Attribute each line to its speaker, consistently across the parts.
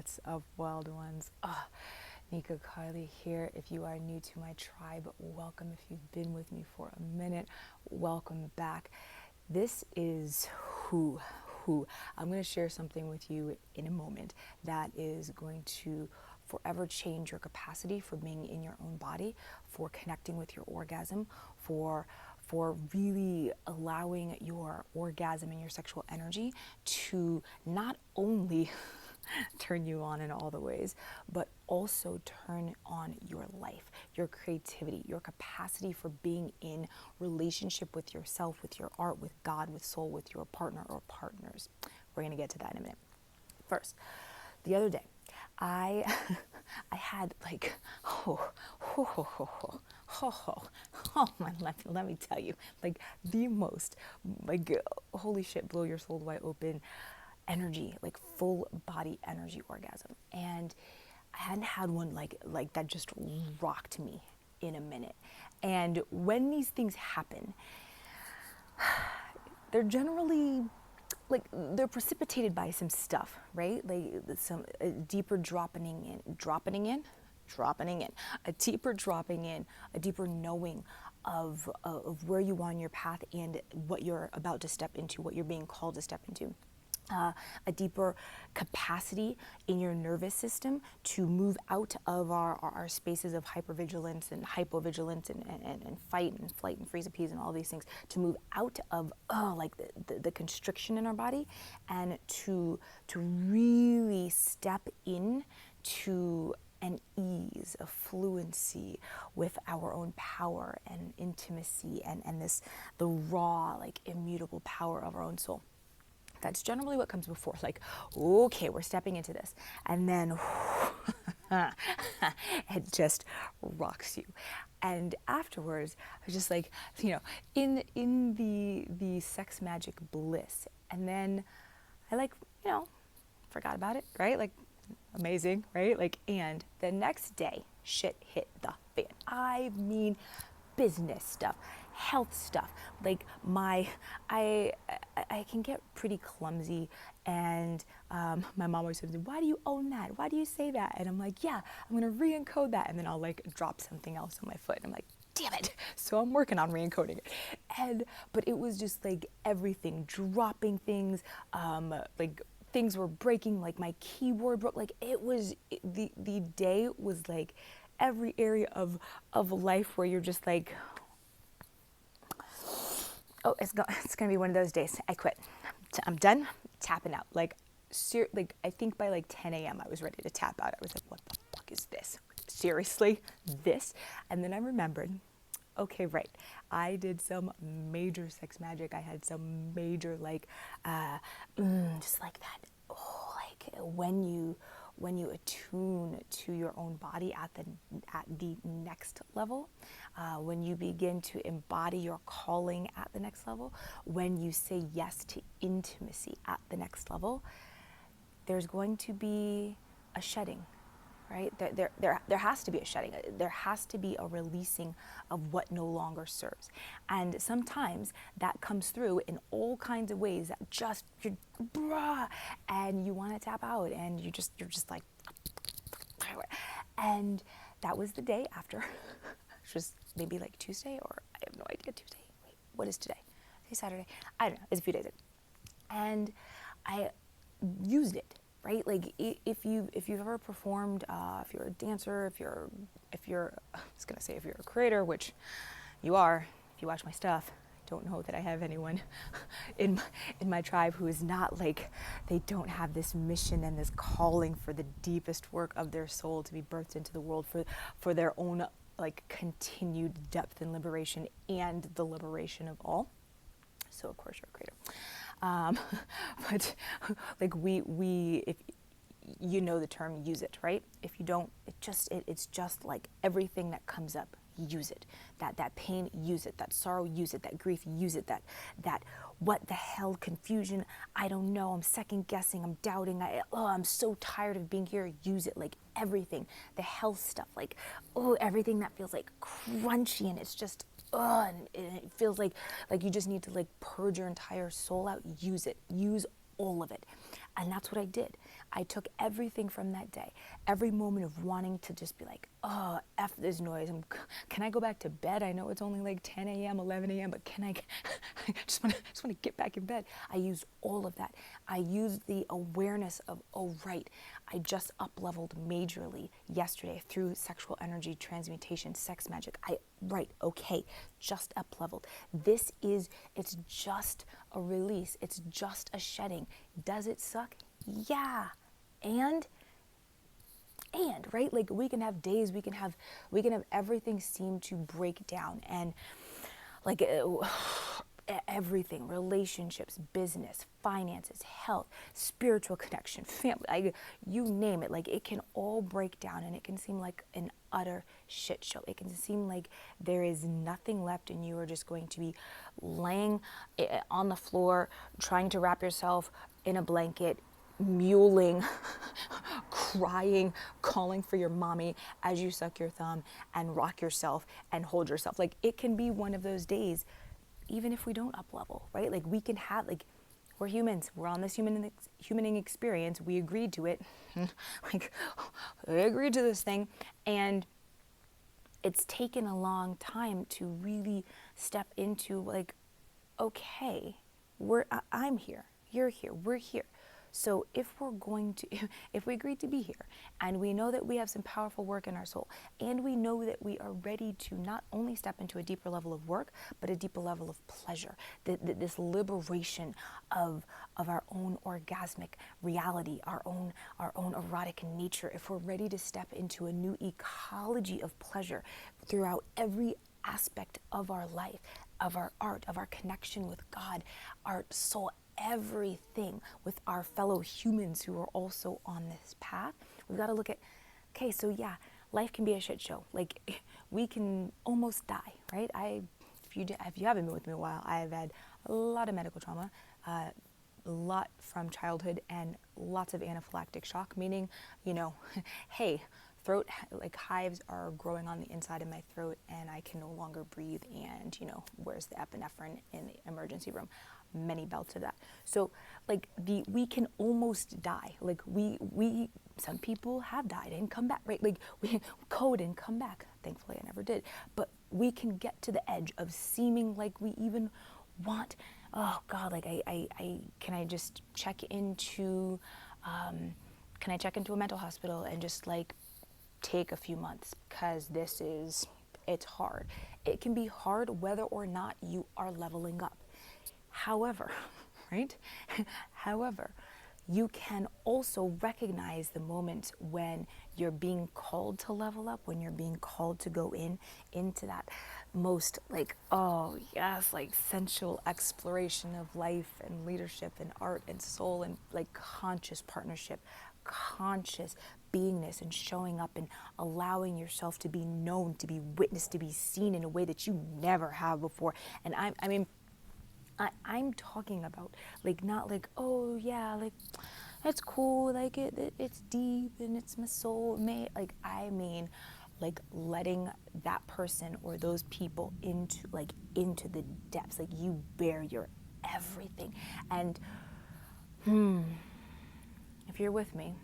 Speaker 1: What's up, wild ones? Nika Carly here. If you are new to my tribe, welcome. If you've been with me for a minute, welcome back. This is who. I'm going to share something with you in a moment that is going to forever change your capacity for being in your own body, for connecting with your orgasm, for really allowing your orgasm and your sexual energy to not only turn you on in all the ways, but also turn on your life, your creativity, your capacity for being in relationship with yourself, with your art, with God, with soul, with your partner or partners. We're going to get to that in a minute. First, the other day, I had like, let me tell you, like the most, like, holy shit, blow your soul wide open energy, like full body energy orgasm. And I hadn't had one like that just rocked me in a minute. And when these things happen, they're generally like they're precipitated by some stuff, right? Like some deeper dropping in, a deeper dropping in, a deeper knowing of where you are on your path and what you're about to step into, what you're being called to step into. A deeper capacity in your nervous system to move out of our spaces of hypervigilance and hypovigilance and fight and flight and freeze appease and all these things, to move out of like the constriction in our body, and to really step in to an ease, a fluency with our own power and intimacy and the raw, like immutable power of our own soul. That's generally what comes before, like, okay, we're stepping into this. And then it just rocks you. And afterwards, I was just like, in the sex magic bliss. And then I forgot about it, right? Like, amazing, right? Like, and the next day, shit hit the fan. I mean, business stuff, health stuff. Like I can get pretty clumsy, and my mom always says, "Why do you own that? Why do you say that?" And I'm like, "Yeah, I'm gonna re-encode that," and then I'll like drop something else on my foot, and I'm like, "Damn it!" So I'm working on re-encoding it, but it was just like everything, dropping things, like things were breaking, like my keyboard broke, like it was the day was like every area of life where you're just like, oh, it's gonna be one of those days. I quit. I'm done tapping out. Like I think by like 10 a.m. I was ready to tap out. I was like, what the fuck is this? Seriously, this? And then I remembered, okay, right. I did some major sex magic. I had some major like, just like that. Oh, like when you attune to your own body at the next level, when you begin to embody your calling at the next level, when you say yes to intimacy at the next level, there's going to be a shedding, right? There has to be a shedding. There has to be a releasing of what no longer serves. And sometimes that comes through in all kinds of ways that just, and you want to tap out, and you're just like, and that was the day after, which was maybe like Tuesday, or I have no idea, Tuesday. Wait, what is today? Today's Saturday. I don't know. It's a few days ago. And I used it. Right, like if you've ever performed, if you're a dancer, if you're I was gonna say if you're a creator, which you are, if you watch my stuff. I don't know that I have anyone in my tribe who is not like, they don't have this mission and this calling for the deepest work of their soul to be birthed into the world for their own like continued depth and liberation and the liberation of all. So of course you're a creator. But like if you know the term, use it, right? If you don't, it's just like everything that comes up, use it. That pain, use it. That sorrow, use it. That grief, use it. That what the hell, confusion, I don't know, I'm second guessing, I'm doubting, I'm so tired of being here, use it. Like everything, the health stuff, like, everything that feels like crunchy, and it's just, and it feels like you just need to like purge your entire soul out. Use it. Use all of it. And that's what I did. I took everything from that day, every moment of wanting to just be like, oh, F this noise. Can I go back to bed? I know it's only like 10 a.m., 11 a.m., but can I just want to get back in bed. I used all of that. I used the awareness of, oh, right, I just up-leveled majorly yesterday through sexual energy transmutation, sex magic. Right, okay, just up-leveled. It's just a release. It's just a shedding. Does it suck? Yeah. And right, like we can have days, we can have everything seem to break down, and like everything, relationships, business, finances, health, spiritual connection, family, you name it, like it can all break down, and it can seem like an utter shit show. It can seem like there is nothing left, and you are just going to be laying on the floor trying to wrap yourself in a blanket, mewling, crying, calling for your mommy as you suck your thumb and rock yourself and hold yourself. Like it can be one of those days, even if we don't up level, right? Like we can have, like, we're humans. We're on this humaning experience. We agreed to it. Like we agreed to this thing, and it's taken a long time to really step into like, okay, I'm here, you're here, we're here. So if we agreed to be here, and we know that we have some powerful work in our soul, and we know that we are ready to not only step into a deeper level of work, but a deeper level of pleasure, this liberation of our own orgasmic reality, our own erotic nature, if we're ready to step into a new ecology of pleasure throughout every aspect of our life, of our art, of our connection with God, our soul, everything with our fellow humans who are also on this path, we've got to look at, okay, so yeah, life can be a shit show. Like we can almost die, right? If you haven't been with me a while, I've had a lot of medical trauma, a lot from childhood, and lots of anaphylactic shock, meaning, hey, throat, like hives are growing on the inside of my throat and I can no longer breathe, and where's the epinephrine in the emergency room? Many bouts of that. So like we can almost die. Like some people have died and come back, right? Like we code and come back. Thankfully I never did. But we can get to the edge of seeming like we even want, oh God, like can I just check into a mental hospital and just like take a few months, because it's hard. It can be hard whether or not you are leveling up. However, right? However, you can also recognize the moments when you're being called to level up, when you're being called to go into that most like, oh yes, like sensual exploration of life and leadership and art and soul and like conscious partnership, conscious beingness, and showing up and allowing yourself to be known, to be witnessed, to be seen in a way that you never have before. And I'm talking about like, not like, oh yeah, like it's cool, like it's deep and it's my soul, like I mean like letting that person or those people into the depths, like you bear your everything. And if you're with me,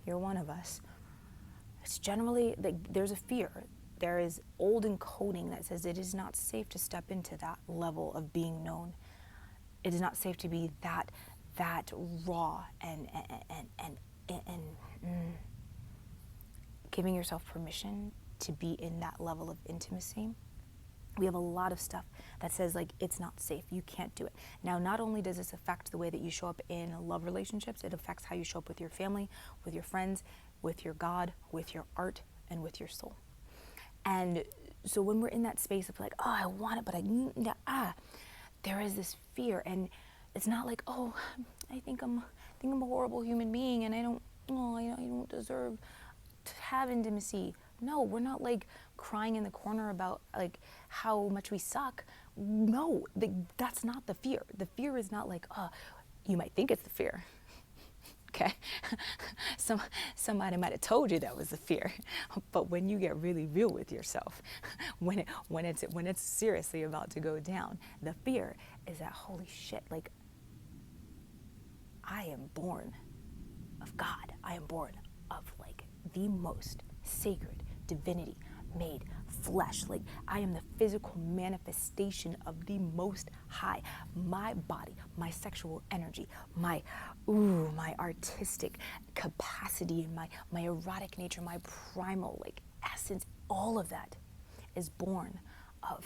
Speaker 1: you're one of us. It's generally like there's a fear. There is old encoding that says it is not safe to step into that level of being known. It is not safe to be that raw and giving yourself permission to be in that level of intimacy. We have a lot of stuff that says like it's not safe, you can't do it. Now, not only does this affect the way that you show up in love relationships, it affects how you show up with your family, with your friends, with your God, with your art, and with your soul. And so when we're in that space of like, oh, I want it, but there is this fear, and it's not like, oh, I think I'm a horrible human being, and I don't deserve to have intimacy. No, we're not like crying in the corner about like how much we suck. No, that's not the fear. The fear is not like, oh, you might think it's the fear. Okay, somebody might have told you that was the fear, but when you get really real with yourself, when it's seriously about to go down, the fear is that, holy shit, like I am born of God. I am born of like the most sacred divinity made flesh. Like I am the physical manifestation of the Most High. My body, my sexual energy, my artistic capacity, and my erotic nature, my primal like essence, all of that is born of,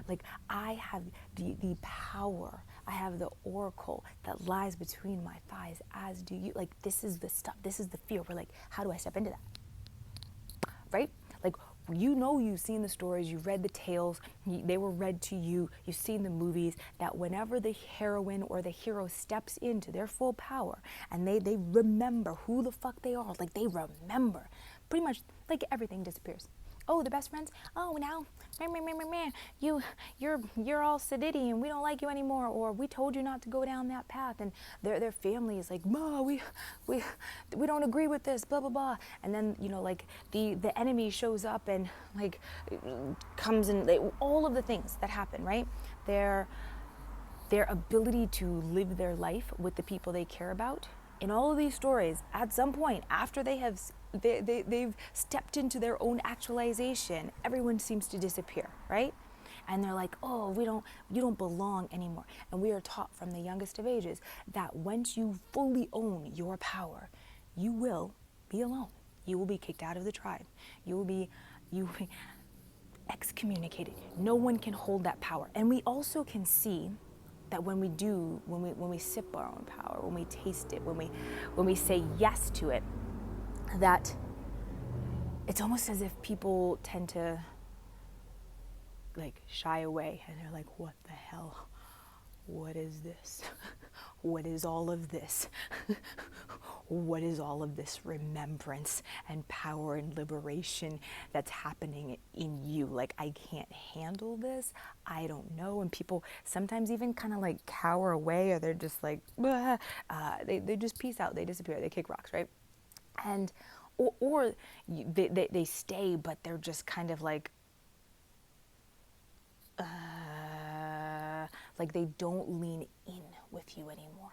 Speaker 1: like I have the power. I have the oracle that lies between my thighs, as do you. Like this is the stuff, this is the fear. We're like, how do I step into that? Right? Like, you've seen the stories, you've read the tales, they were read to you, you've seen the movies, that whenever the heroine or the hero steps into their full power and they remember who the fuck they are, like they remember, pretty much like everything disappears. Oh, the best friends? Oh, now, you're all sedity and we don't like you anymore, or we told you not to go down that path, and their family is like, Ma, we don't agree with this, blah blah blah, and then like the enemy shows up and like comes and all of the things that happen, right? Their ability to live their life with the people they care about. In all of these stories, at some point after they've stepped into their own actualization, everyone seems to disappear, right? And they're like, oh, you don't belong anymore. And we are taught from the youngest of ages that once you fully own your power, you will be alone. You will be kicked out of the tribe. You will be excommunicated. No one can hold that power. And we also can see that when we sip our own power, when we taste it, when we say yes to it, that it's almost as if people tend to like shy away, and they're like, what the hell? What is this? What is all of this? What is all of this remembrance and power and liberation that's happening in you? Like, I can't handle this. I don't know. And people sometimes even kind of like cower away, or they're just like, they just peace out. They disappear. They kick rocks, right? And or they stay, but they're just kind of like they don't lean in with you anymore.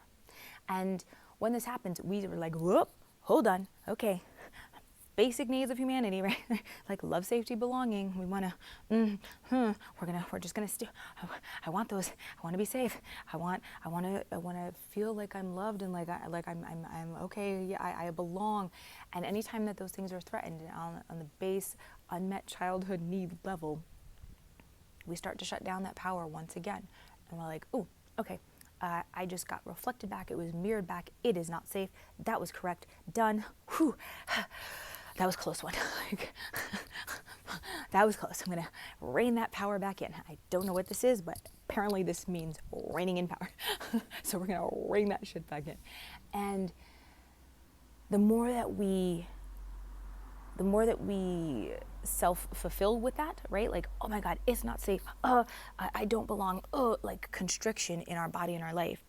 Speaker 1: And when this happens, we were like, whoop, hold on, okay. Basic needs of humanity, right? Like love, safety, belonging. We want to, we're just gonna I want those. I want to be safe. I want to feel like I'm loved and like I'm okay. Yeah, I belong. And anytime that those things are threatened on the base unmet childhood need level, we start to shut down that power once again. And we're like, oh, okay. I just got reflected back. It was mirrored back. It is not safe. That was correct. Done. Whew. That was a close one. That was close. I'm going to rein that power back in. I don't know what this is, but apparently this means reining in power. So we're going to rein that shit back in. And the more that we self-fulfill with that, right? Like, oh my God, it's not safe. I don't belong. Like constriction in our body and our life.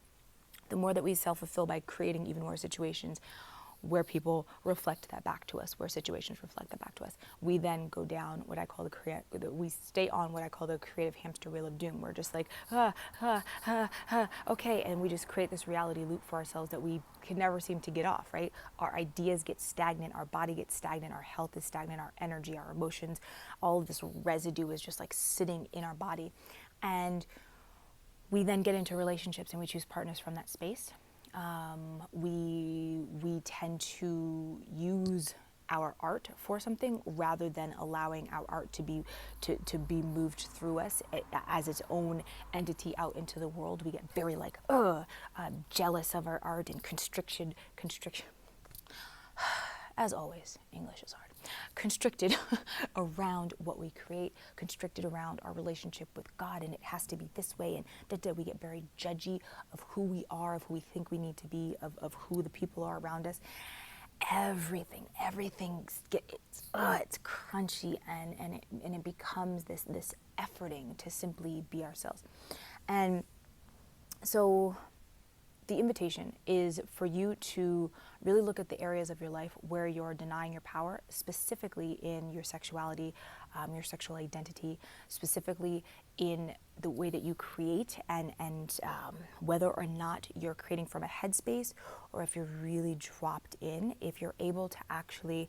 Speaker 1: The more that we self-fulfill by creating even more situations where people reflect that back to us, where situations reflect that back to us, we then go down what I call we stay on what I call the creative hamster wheel of doom. We're just like, okay, and we just create this reality loop for ourselves that we can never seem to get off, right? Our ideas get stagnant, our body gets stagnant, our health is stagnant, our energy, our emotions, all of this residue is just like sitting in our body. And we then get into relationships and we choose partners from that space. We tend to use our art for something rather than allowing our art to be moved through us as its own entity out into the world. We get very like jealous of our art and constriction. As always, English is hard. Constricted around what we create, constricted around our relationship with God, and it has to be this way, and we get very judgy of who we are, of who we think we need to be, of who the people are around us. Everything it's crunchy, and it becomes this efforting to simply be ourselves. And so the invitation is for you to really look at the areas of your life where you're denying your power, specifically in your sexuality, your sexual identity, specifically in the way that you create, and whether or not you're creating from a headspace or if you're really dropped in. If you're able to actually,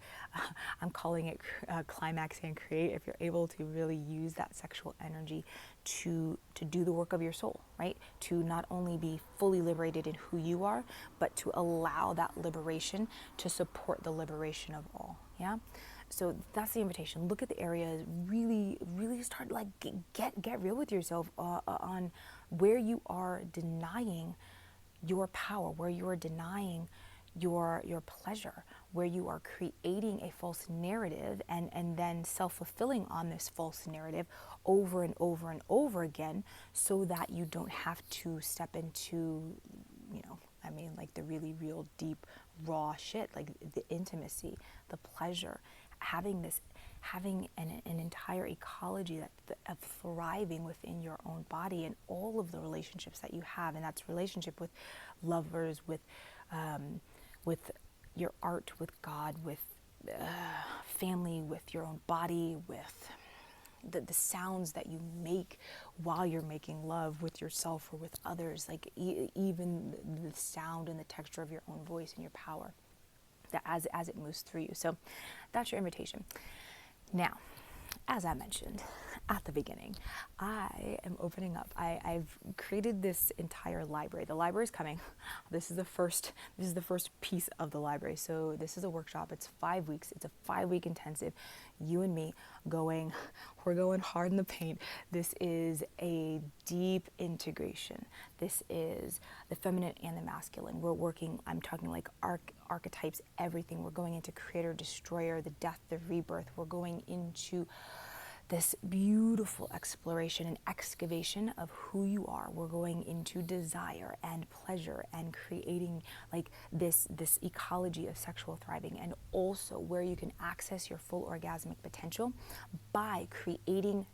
Speaker 1: I'm calling it climax and create, if you're able to really use that sexual energy to do the work of your soul, right? To not only be fully liberated in who you are, but to allow that liberation to support the liberation of all, yeah? So that's the invitation. Look at the areas, really start like get real with yourself on where you are denying your power, where you are denying your pleasure, where you are creating a false narrative and then self-fulfilling on this false narrative over and over and over again, so that you don't have to step into, like the really real deep raw shit, like the intimacy, the pleasure, having an entire ecology of thriving within your own body and all of the relationships that you have. And that's relationship with lovers, with your art, with God, with family, with your own body, with the sounds that you make while you're making love with yourself or with others, like even the sound and the texture of your own voice and your power, that as it moves through you. So that's your invitation. Now, as I mentioned at the beginning, I am opening up. I've created this entire library. The library is coming. This is the first piece of the library. So this is a workshop. It's 5 weeks. It's a 5-week intensive. You and me we're going hard in the paint. This is a deep integration. This is the feminine and the masculine. We're working, I'm talking like archetypes, everything. We're going into creator, destroyer, the death, the rebirth. We're going into this beautiful exploration and excavation of who you are. We're going into desire and pleasure and creating like this ecology of sexual thriving, and also where you can access your full orgasmic potential by creating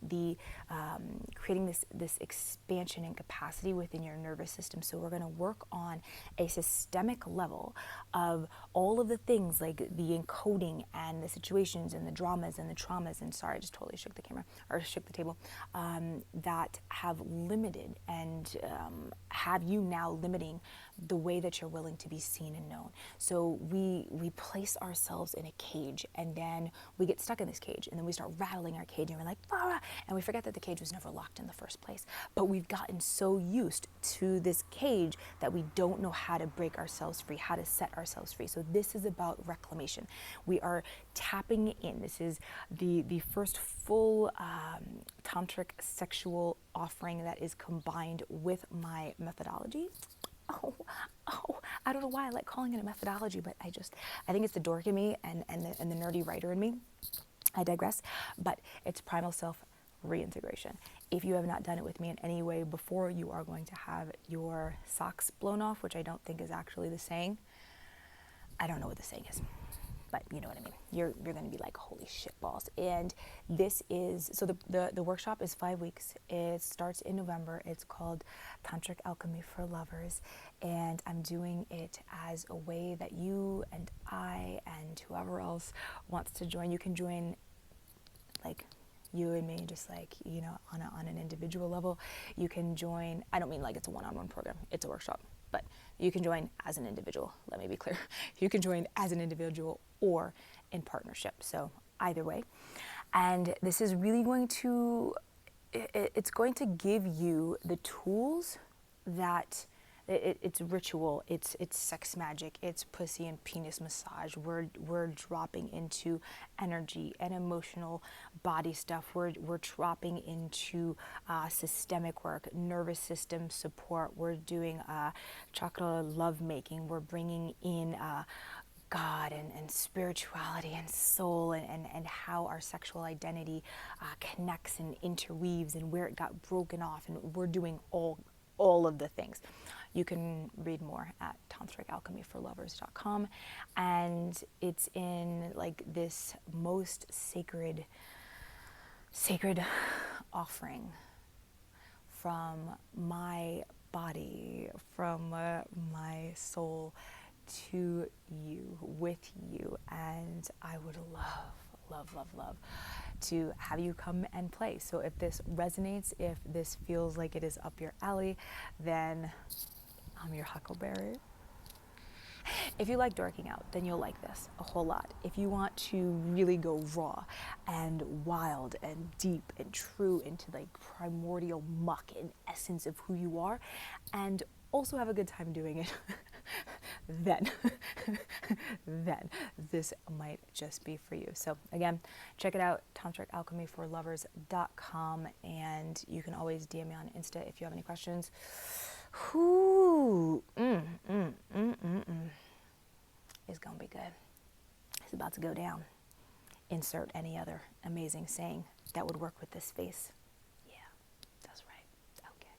Speaker 1: this expansion and capacity within your nervous system. So we're going to work on a systemic level of all of the things, like the encoding and the situations and the dramas and the traumas, and sorry, I just totally shook the table, that have limited and have you now limiting the way that you're willing to be seen and known. So we place ourselves in a cage, and then we get stuck in this cage, and then we start rattling our cage, and we're like, ah, and we forget that the cage was never locked in the first place. But we've gotten so used to this cage that we don't know how to break ourselves free, how to set ourselves free. So this is about reclamation. We are tapping in. This is the first full tantric sexual offering that is combined with my methodology. I don't know why I like calling it a methodology, but I think it's the dork in me and the nerdy writer in me. I digress. But it's Primal Self Reintegration. If you have not done it with me in any way before, you are going to have your socks blown off, which I don't think is actually the saying. I don't know what the saying is, but you know what I mean. You're going to be like, holy shit balls. And this is, so the workshop is 5 weeks. It starts in November. It's called Tantric Alchemy for Lovers. And I'm doing it as a way that you and I and whoever else wants to join. You can join like you and me, just like, on an individual level. You can join, I don't mean like it's a one-on-one program. It's a workshop. But you can join as an individual. Let me be clear. You can join as an individual or in partnership. So either way. And this is really going to, it's going to give you the tools that, it's ritual, it's sex magic, it's pussy and penis massage. We're dropping into energy and emotional body stuff. We're dropping into systemic work, nervous system support. We're doing chakra love making. We're bringing in God and spirituality and soul and how our sexual identity connects and interweaves and where it got broken off. And we're doing all of the things. You can read more at tantricalchemyforlovers.com, and it's in like this most sacred offering from my body, from my soul to you, with you. And I would love to have you come and play. So if this resonates, if this feels like it is up your alley, then I'm your huckleberry. If you like dorking out, then you'll like this a whole lot. If you want to really go raw and wild and deep and true into like primordial muck and essence of who you are, and also have a good time doing it, then this might just be for you. So again, check it out, tantricalchemyforlovers.com, and you can always DM me on Insta if you have any questions. It's gonna be good. It's about to go down. Insert any other amazing saying that would work with this face. Yeah, that's right. Okay.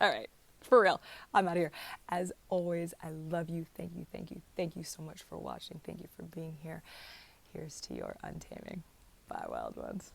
Speaker 1: All right. For real, I'm out of here. As always, I love you. Thank you so much for watching. Thank you for being here. Here's to your untaming. Bye, wild ones.